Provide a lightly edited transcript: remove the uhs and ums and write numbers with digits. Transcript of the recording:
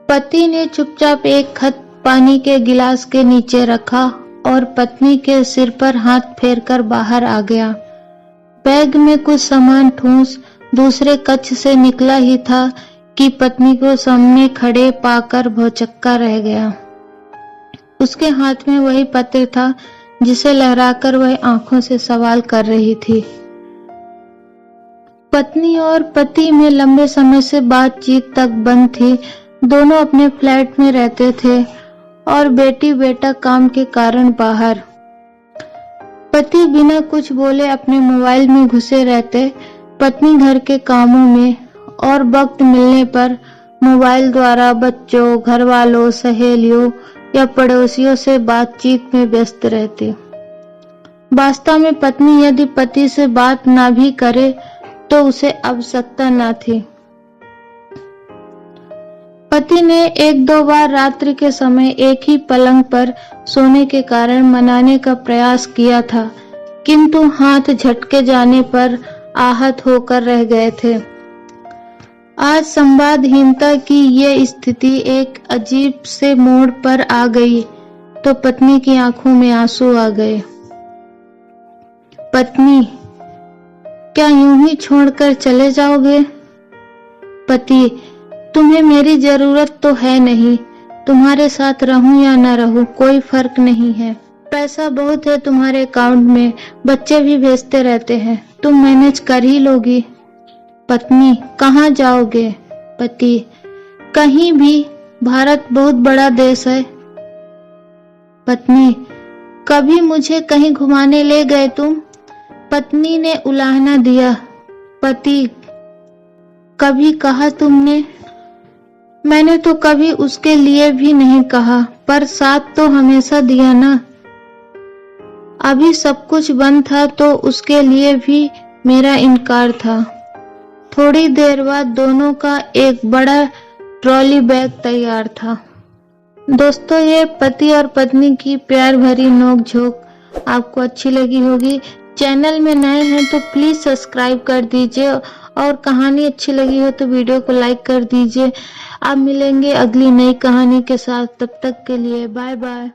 पति ने चुपचाप एक खत पानी के गिलास के नीचे रखा और पत्नी के सिर पर हाथ फेरकर बाहर आ गया। बैग में कुछ सामान ठूंस दूसरे कक्ष से निकला ही था कि पत्नी को सामने खड़े पाकर भौचक्का रह गया। उसके हाथ में वही पत्र था जिसे लहराकर वह आंखों से सवाल कर रही थी। पत्नी और पति में लंबे समय से बातचीत तक बंद थी। दोनों अपने फ्लैट में रहते थे और बेटी बेटा काम के कारण बाहर। पति बिना कुछ बोले अपने मोबाइल में घुसे रहते, पत्नी घर के कामों में और वक्त मिलने पर मोबाइल द्वारा बच्चों, घर वालों, सहेलियों या पड़ोसियों से बातचीत में व्यस्त रहती। वास्तव में पत्नी यदि पति से बात ना भी करे तो उसे आवश्यकता ना थी। पति ने एक दो बार रात्रि के समय एक ही पलंग पर सोने के कारण मनाने का प्रयास किया था, किंतु हाथ झटके जाने पर आहत होकर रह गए थे। आज संवादहीनता की ये स्थिति एक अजीब से मोड़ पर आ गई तो पत्नी की आंखों में आंसू आ गए। पत्नी, क्या यूं ही छोड़कर चले जाओगे? पति, तुम्हें मेरी जरूरत तो है नहीं। तुम्हारे साथ रहूं या न रहूं कोई फर्क नहीं है। पैसा बहुत है तुम्हारे अकाउंट में, बच्चे भी भेजते रहते हैं, तुम मैनेज कर ही लोगी। पत्नी, कहाँ जाओगे? पति, कहीं भी, भारत बहुत बड़ा देश है। पत्नी, कभी मुझे कहीं घुमाने ले गए तुम? पत्नी ने उलाहना दिया। पति, कभी कहा तुमने? मैंने तो कभी उसके लिए भी नहीं कहा, पर साथ तो हमेशा दिया ना। अभी सब कुछ बंद था तो उसके लिए भी मेरा इनकार था। थोड़ी देर बाद दोनों का एक बड़ा ट्रॉली बैग तैयार था। दोस्तों, ये पति और पत्नी की प्यार भरी नोक-झोंक आपको अच्छी लगी होगी। चैनल में नए हैं तो प्लीज सब्सक्राइब कर दीजिए और कहानी अच्छी लगी हो तो वीडियो को लाइक कर दीजिए। आप मिलेंगे अगली नई कहानी के साथ, तब तक के लिए बाय बाय।